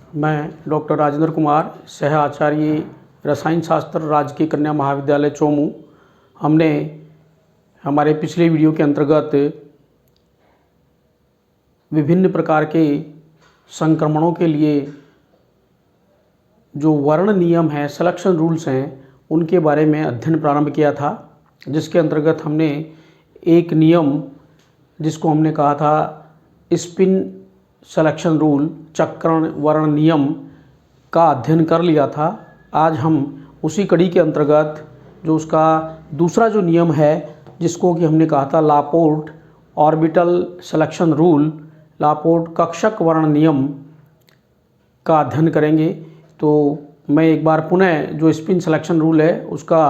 मैं डॉक्टर राजेंद्र कुमार, सह आचार्य रसायन शास्त्र, राजकीय कन्या महाविद्यालय चोमू। हमने हमारे पिछले वीडियो के अंतर्गत विभिन्न प्रकार के संक्रमणों के लिए जो वर्ण नियम हैं, सिलेक्शन रूल्स हैं, उनके बारे में अध्ययन प्रारंभ किया था, जिसके अंतर्गत हमने एक नियम जिसको हमने कहा था स्पिन सिलेक्शन रूल, चक्रण वर्ण नियम का अध्ययन कर लिया था। आज हम उसी कड़ी के अंतर्गत जो उसका दूसरा जो नियम है, जिसको कि हमने कहा था Laporte orbital selection rule, Laporte कक्षक वर्ण नियम का अध्ययन करेंगे। तो मैं एक बार पुनः जो स्पिन सिलेक्शन रूल है उसका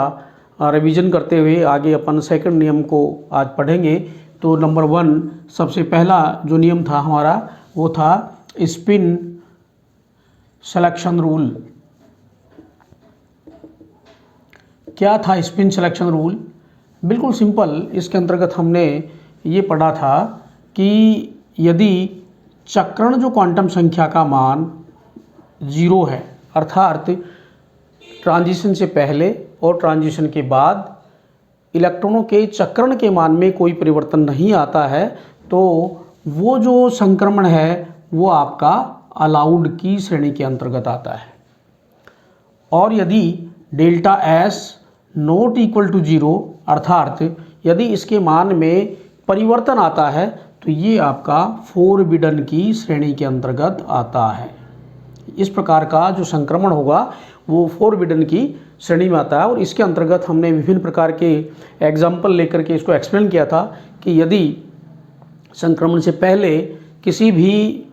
रिवीजन करते हुए आगे अपन सेकंड नियम को आज पढ़ेंगे। तो नंबर 1 सबसे पहला जो नियम था हमारा वो था स्पिन सिलेक्शन रूल। क्या था स्पिन सिलेक्शन रूल? बिल्कुल सिंपल। इसके अंतर्गत हमने ये पढ़ा था कि यदि चक्रण जो क्वांटम संख्या का मान 0 है, अर्थात ट्रांजिशन से पहले और ट्रांजिशन के बाद इलेक्ट्रॉनों के चक्रण के मान में कोई परिवर्तन नहीं आता है, तो वो जो संक्रमण है वो आपका अलाउड की श्रेणी के अंतर्गत आता है। और यदि delta S not equal to 0, अर्थात यदि इसके मान में परिवर्तन आता है, तो ये आपका फोरबिडन की श्रेणी के अंतर्गत आता है। इस प्रकार का जो संक्रमण होगा वो फोरबिडन की श्रेणी में आता है। और इसके अंतर्गत हमने विभिन्न प्रकार के एग्जाम्पल लेकर के इसको एक्सप्लेन किया था कि यदि संक्रमण से पहले किसी भी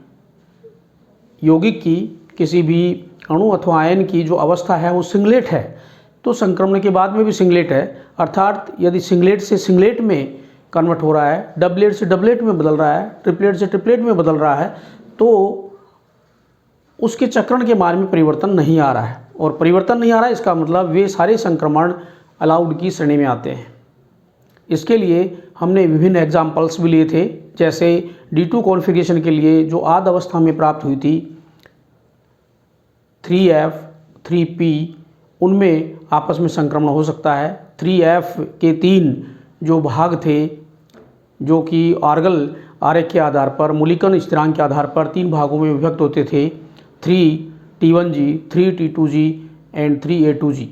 यौगिक की, किसी भी अणु अथवा आयन की जो अवस्था है वो सिंगलेट है, तो संक्रमण के बाद में भी सिंगलेट है। अर्थात यदि सिंगलेट से सिंगलेट में कन्वर्ट हो रहा है, डबलेट से डबलेट में बदल रहा है, ट्रिपलेट से ट्रिपलेट में बदल रहा है, तो उसके चक्रण के मान में परिवर्तन नहीं आ रहा है। और परिवर्तन नहीं आ रहा है इसका मतलब वे सारे संक्रमण अलाउड की श्रेणी में आते हैं। इसके लिए हमने विभिन्न एग्जाम्पल्स भी लिए थे, जैसे D2 कॉन्फ़िगरेशन के लिए जो आद्य अवस्था में प्राप्त हुई थी 3F 3P, उनमें आपस में संक्रमण हो सकता है। 3F के 3 जो भाग थे, जो कि आर्गल आरेख के आधार पर, मूलिकन स्थिरांक के आधार पर 3 भागों में विभक्त होते थे, 3T1G 3T2G एंड 3A2G।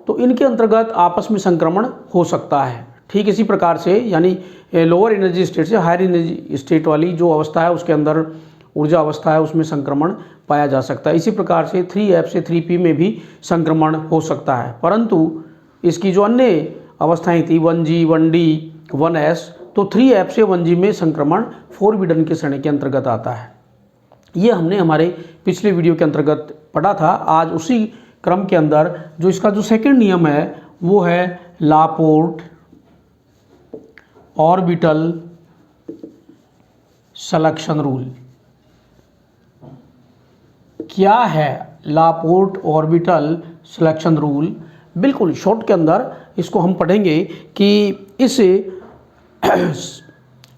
तो इनके अंतर्गत आपस में संक्रमण हो सकता है। ठीक इसी प्रकार से, यानी लोअर एनर्जी स्टेट से हायर एनर्जी स्टेट वाली जो अवस्था है उसके अंदर ऊर्जा अवस्था है, उसमें संक्रमण पाया जा सकता है। इसी प्रकार से 3F से 3P में भी संक्रमण हो सकता है। परंतु इसकी जो अन्य अवस्थाएं थी 1G 1D 1S, तो 3F से 1G में संक्रमण फोरबिडन की श्रेणी के अंतर्गत आता है। ये हमने हमारे पिछले वीडियो के अंतर्गत पढ़ा था। आज उसी क्रम के अंदर जो इसका जो सेकंड नियम है वो है लापोर्ट ऑर्बिटल सिलेक्शन रूल। क्या है लापोर्ट ऑर्बिटल सिलेक्शन रूल? बिल्कुल शॉर्ट के अंदर इसको हम पढ़ेंगे कि इस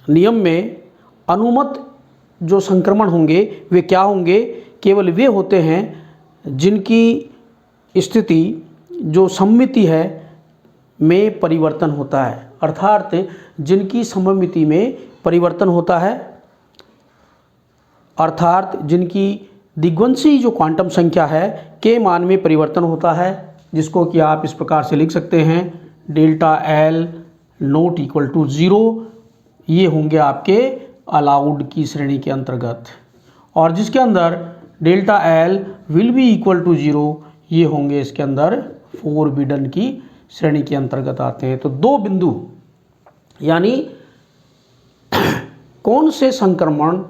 नियम में अनुमत जो संक्रमण होंगे वे क्या होंगे? केवल वे होते हैं जिनकी स्थिति जो सममिति है में परिवर्तन होता है, अर्थात जिनकी सममिति में परिवर्तन होता है, अर्थात जिनकी दिग्वंशी जो क्वांटम संख्या है के मान में परिवर्तन होता है, जिसको कि आप इस प्रकार से लिख सकते हैं delta L not equal to 0। ये होंगे आपके अलाउड की श्रेणी के अंतर्गत। और जिसके अंदर delta L will be equal to 0, ये होंगे इसके अंदर फोरबिडन की श्रेणी के अंतर्गत आते हैं। तो 2 बिंदु, यानी कौन से संक्रमण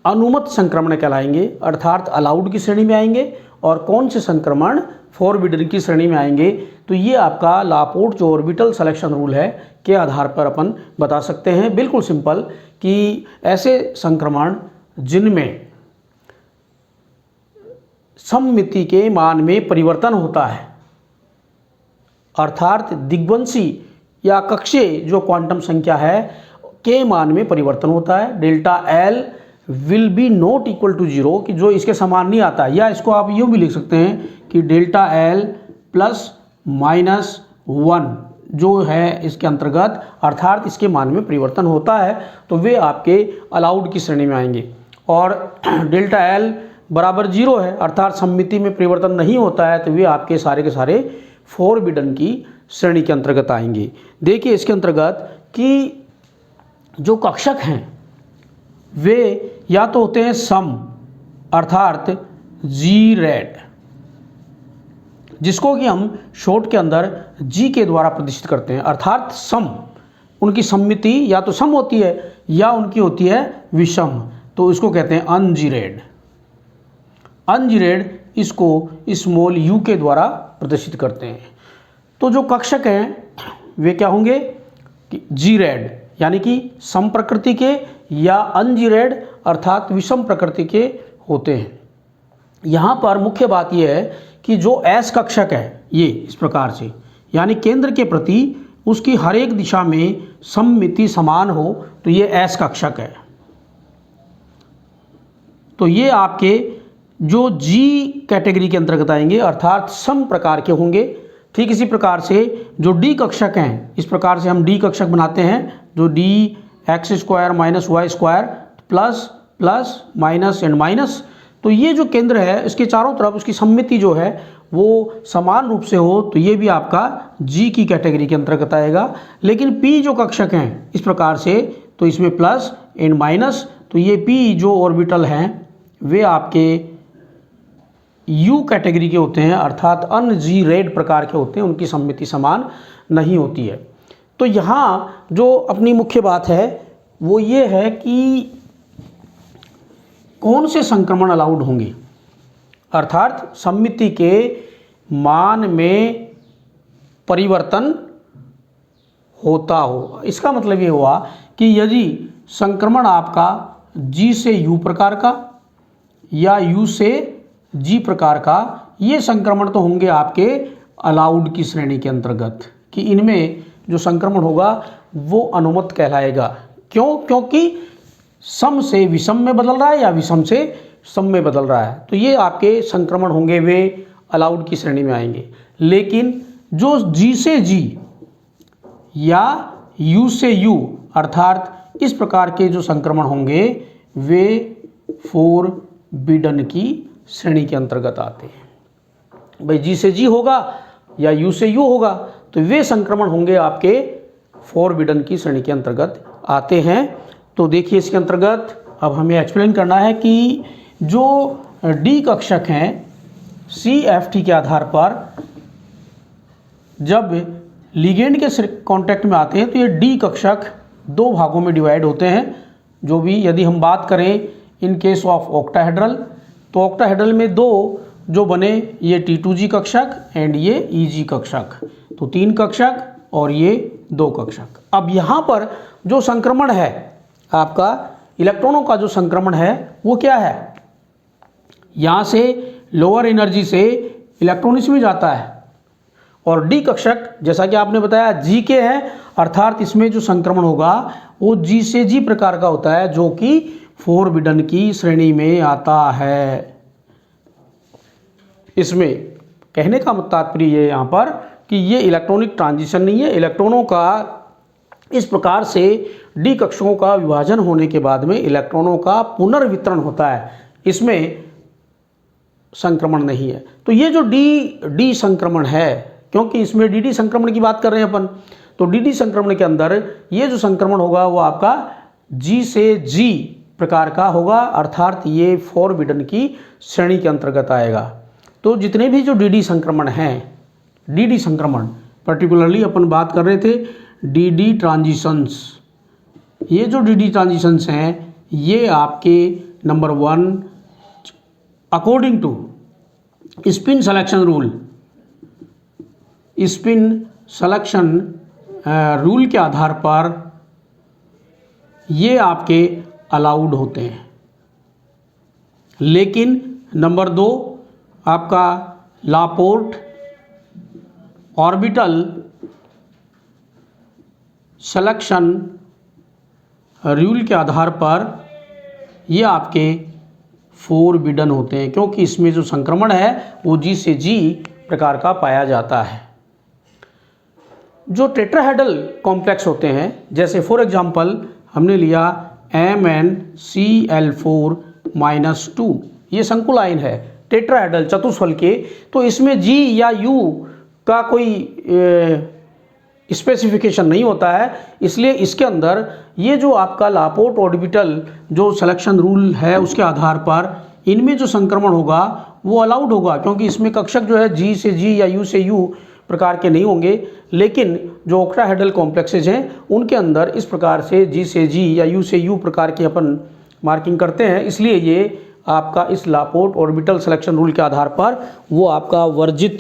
अनुमत संक्रमण कहलाएंगे, अर्थात अलाउड की श्रेणी में आएंगे, और कौन से संक्रमण फोरबिडन की श्रेणी में आएंगे, तो ये आपका लापोर्ट जो ऑर्बिटल सिलेक्शन रूल है के आधार पर अपन बता सकते हैं। बिल्कुल सिंपल कि ऐसे संक्रमण जिनमें सममिति के मान में परिवर्तन होता है, अर्थात दिग्वंशी या कक्षीय जो क्वांटम संख्या है के मान में परिवर्तन होता है, delta L will be not equal to zero, कि जो इसके समान नहीं आता, या इसको आप यूँ भी लिख सकते हैं कि डेल्टा एल प्लस माइनस 1 जो है इसके अंतर्गत, अर्थात इसके मान में परिवर्तन होता है, तो वे आपके अलाउड की श्रेणी में आएंगे। और डेल्टा एल बराबर जीरो है, अर्थात सममिति में परिवर्तन नहीं होता है, तो वे आपके सारे के सारे फॉरबिडन की श्रेणी के अंतर्गत आएंगे। देखिए इसके अंतर्गत कि जो कक्षक हैं वे या तो होते हैं सम, अर्थात जी रेड, जिसको कि हम शॉर्ट के अंदर जी के द्वारा प्रदर्शित करते हैं, अर्थात सम, उनकी सममिति या तो सम होती है या उनकी होती है विषम, तो इसको कहते हैं अनजीरेड। अनजीरेड इसको स्मॉल यू के द्वारा प्रदर्शित करते हैं। तो जो कक्षक हैं वे क्या होंगे कि जी रेड, यानी कि सम प्रकृति के, या अनजीरेड अर्थात विषम प्रकृति के होते हैं। यहाँ पर मुख्य बात यह है कि जो एस कक्षक है ये इस प्रकार से, यानी केंद्र के प्रति उसकी हर एक दिशा में सममिति समान हो, तो ये एस कक्षक है। तो ये आपके जो जी कैटेगरी के अंतर्गत आएंगे, अर्थात सम प्रकार के होंगे। ठीक इसी प्रकार से जो डी कक्षक हैं, इस प्रकार से हम डी कक्षक बनाते हैं, जो D X square minus Y square plus plus minus and minus, तो ये जो केंद्र है इसके चारों तरफ उसकी सममिति जो है वो समान रूप से हो, तो ये भी आपका जी की कैटेगरी के अंतर्गत आएगा। लेकिन पी जो कक्षक हैं इस प्रकार से, तो इसमें प्लस एंड माइनस, तो ये पी जो ऑर्बिटल हैं वे आपके यू कैटेगरी के होते हैं, अर्थात अनजीरेड प्रकार के होते हैं, उनकी सममिति समान नहीं होती है। तो यहाँ जो अपनी मुख्य बात है वो ये है कि कौन से संक्रमण अलाउड होंगे, अर्थात सममिति के मान में परिवर्तन होता हो। इसका मतलब ये हुआ कि यदि संक्रमण आपका जी से यू प्रकार का या यू से जी प्रकार का, ये संक्रमण तो होंगे आपके अलाउड की श्रेणी के अंतर्गत, कि इनमें जो संक्रमण होगा वो अनुमत कहलाएगा। क्यों? क्योंकि सम से विषम में बदल रहा है या विषम से सम में बदल रहा है, तो ये आपके संक्रमण होंगे, वे अलाउड की श्रेणी में आएंगे। लेकिन जो जी से जी या यू से यू, अर्थात इस प्रकार के जो संक्रमण होंगे वे फॉरबिडन की श्रेणी के अंतर्गत आते हैं। भाई जी से जी होगा या यू से यू होगा, तो वे संक्रमण होंगे आपके फॉरबिडन की श्रेणी के अंतर्गत आते हैं। तो देखिए इसके अंतर्गत अब हमें एक्सप्लेन करना है कि जो डी कक्षक हैं सी एफ टी के आधार पर जब लिगेंड के कांटेक्ट में आते हैं, तो ये डी कक्षक दो भागों में डिवाइड होते हैं। जो भी यदि हम बात करें इन केस ऑफ ऑक्टाहेड्रल, तो ऑक्टाहेड्रल में दो जो बने, ये T2G कक्षक एंड ये EG कक्षक, तो 3 कक्षक और ये 2 कक्षक। अब यहाँ पर जो संक्रमण है आपका इलेक्ट्रॉनों का जो संक्रमण है वो क्या है, यहाँ से लोअर एनर्जी से इलेक्ट्रॉन इसमें जाता है, और डी कक्षक जैसा कि आपने बताया जी के हैं, अर्थात इसमें जो संक्रमण होगा वो जी से जी प्रकार का होता है, जो कि फॉरबिडन की श्रेणी में आता है। इसमें कहने का तात्पर्य ये यहाँ पर कि ये इलेक्ट्रॉनिक ट्रांजिशन नहीं है, इलेक्ट्रॉनों का इस प्रकार से डी कक्षकों का विभाजन होने के बाद में इलेक्ट्रॉनों का पुनर्वितरण होता है, इसमें संक्रमण नहीं है। तो ये जो डी संक्रमण है, क्योंकि इसमें डी संक्रमण की बात कर रहे हैं अपन, तो डी संक्रमण के अंदर ये जो संक्रमण होगा वो आपका जी से जी प्रकार का होगा, अर्थात ये फॉरबिडन की श्रेणी के अंतर्गत आएगा। तो जितने भी जो डी संक्रमण हैं, डी संक्रमण पर्टिकुलरली अपन बात कर रहे थे डी ट्रांजिशंस, ये जो डी ट्रांजिशंस हैं ये आपके number 1 according to spin selection rule, spin selection rule के आधार पर ये आपके अलाउड होते हैं। लेकिन नंबर 2 आपका लापोर्ट ऑर्बिटल सिलेक्शन रूल के आधार पर ये आपके फोरबिडन होते हैं, क्योंकि इसमें जो संक्रमण है वो जी से जी प्रकार का पाया जाता है। जो टेट्राहेड्रल कॉम्प्लेक्स होते हैं, जैसे फॉर एग्जांपल हमने लिया MnCl4-2, ये संकुल आयन है टेट्राहेड्रल चतुष्फल के, तो इसमें G या U का कोई स्पेसिफिकेशन नहीं होता है, इसलिए इसके अंदर ये जो आपका लापोर्ट ऑर्बिटल जो सिलेक्शन रूल है उसके आधार पर इनमें जो संक्रमण होगा वो अलाउड होगा, क्योंकि इसमें कक्षक जो है G से G या U से U प्रकार के नहीं होंगे। लेकिन जो ऑक्टाहेड्रल कॉम्प्लेक्सेज हैं उनके अंदर इस प्रकार से G से G या U से U प्रकार की अपन मार्किंग करते हैं, इसलिए ये आपका इस लापोर्ट ऑर्बिटल सिलेक्शन रूल के आधार पर वो आपका वर्जित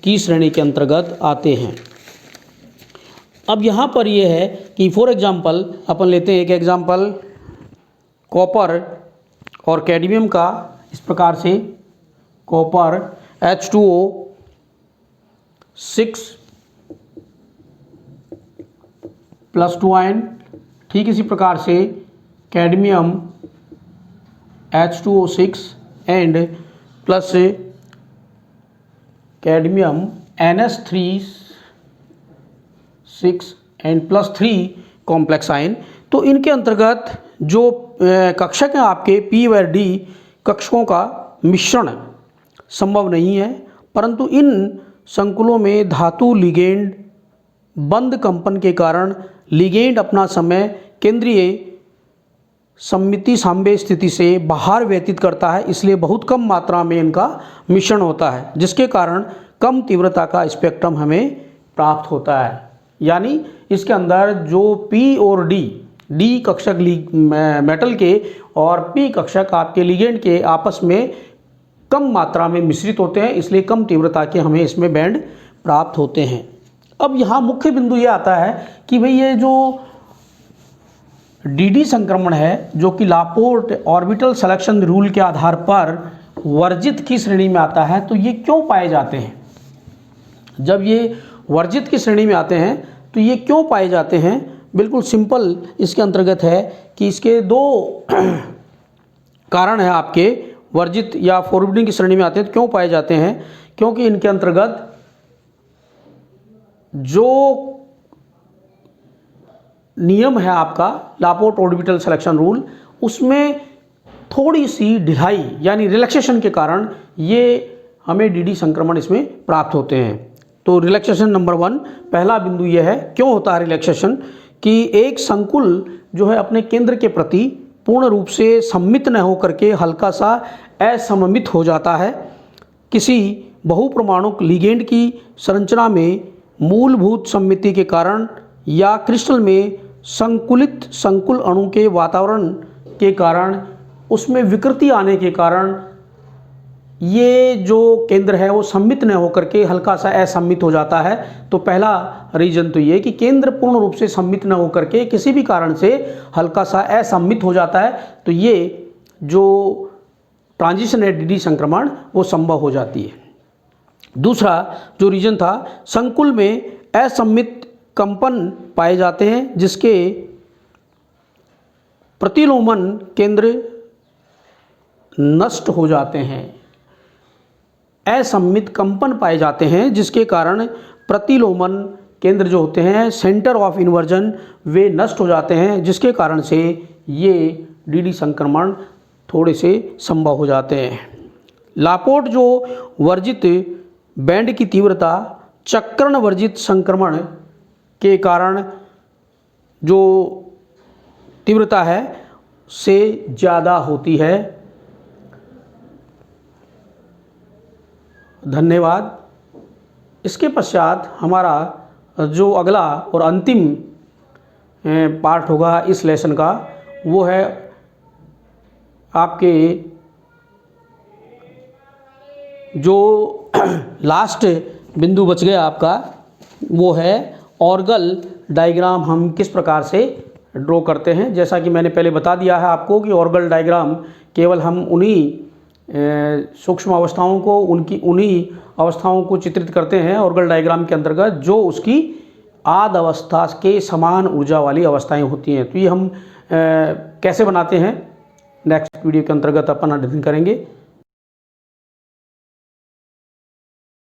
की श्रेणी के अंतर्गत आते हैं। अब यहाँ पर ये है कि फॉर एग्जांपल अपन लेते हैं एक एग्जांपल कॉपर और कैडमियम का, इस प्रकार से कॉपर H2O6+2 आयन, ठीक इसी प्रकार से cadmium H2O6 and plus cadmium NH3 and +3 complex ion. तो इनके अंतर्गत जो कक्षक हैं आपके P व D कक्षकों का मिश्रण संभव नहीं है, परंतु इन संकुलों में धातु लिगेंड बंद कंपन के कारण लिगेंड अपना समय केंद्रीय सममिति साम्य स्थिति से बाहर व्यतीत करता है, इसलिए बहुत कम मात्रा में इनका मिश्रण होता है, जिसके कारण कम तीव्रता का स्पेक्ट्रम हमें प्राप्त होता है। यानी इसके अंदर जो P और D कक्षक मेटल के और P कक्षक आपके लिगेंड के आपस में कम मात्रा में मिश्रित होते हैं, इसलिए कम तीव्रता के हमें इसमें बैंड प्राप्त होते हैं। अब यहाँ मुख्य बिंदु ये आता है कि भाई ये जो DD संक्रमण है जो कि लापोर्ट ऑर्बिटल सिलेक्शन रूल के आधार पर वर्जित की श्रेणी में आता है, तो ये क्यों पाए जाते हैं? जब ये वर्जित की श्रेणी में आते हैं तो ये क्यों पाए जाते हैं? बिल्कुल सिंपल इसके अंतर्गत है कि इसके दो कारण है आपके वर्जित या फॉरबिडन की श्रेणी में आते हैं। तो क्यों पाए जाते हैं? क्योंकि इनके अंतर्गत जो नियम है आपका लापोर्ट ऑर्बिटल सिलेक्शन रूल, उसमें थोड़ी सी ढिलाई यानी रिलैक्सेशन के कारण ये हमें DD संक्रमण इसमें प्राप्त होते हैं। तो रिलैक्सेशन नंबर 1 पहला बिंदु ये है, क्यों होता है रिलैक्सेशन, कि एक संकुल जो है अपने केंद्र के प्रति पूर्ण रूप से सममित न होकर के हल्का सा असममित हो जाता है। किसी बहुपरमाणुक लिगेंड की संरचना में मूलभूत सममिति के कारण या क्रिस्टल में संकुलित संकुल अणु के वातावरण के कारण उसमें विकृति आने के कारण ये जो केंद्र है वो सम्मित न होकर के हल्का सा असम्मित हो जाता है। तो पहला रीजन तो ये कि केंद्र पूर्ण रूप से सम्मित न होकर के किसी भी कारण से हल्का सा असम्मित हो जाता है, तो ये जो ट्रांजिशन है DD संक्रमण वो संभव हो जाती है। दूसरा जो रीजन था, संकुल में असम्मित कंपन पाए जाते हैं जिसके प्रतिलोमन केंद्र नष्ट हो जाते हैं। असम्मित कंपन पाए जाते हैं जिसके कारण प्रतिलोमन केंद्र जो होते हैं सेंटर ऑफ इन्वर्जन वे नष्ट हो जाते हैं, जिसके कारण से ये DD संक्रमण थोड़े से संभव हो जाते हैं। लापोर्ट जो वर्जित बैंड की तीव्रता चक्रण वर्जित संक्रमण के कारण जो तीव्रता है से ज़्यादा होती है। धन्यवाद। इसके पश्चात हमारा जो अगला और अंतिम पार्ट होगा इस लेसन का, वो है आपके जो लास्ट बिंदु बच गया आपका, वो है ऑर्गल डायग्राम हम किस प्रकार से ड्रॉ करते हैं। जैसा कि मैंने पहले बता दिया है आपको कि ऑर्गल डायग्राम केवल हम उन्हीं सूक्ष्म अवस्थाओं को उन्हीं अवस्थाओं को चित्रित करते हैं ऑर्गल डायग्राम के अंतर्गत जो उसकी आद अवस्था के समान ऊर्जा वाली अवस्थाएं होती हैं। तो ये हम कैसे बनाते हैं, नेक्स्ट वीडियो के अंतर्गत अपन अध्ययन करेंगे।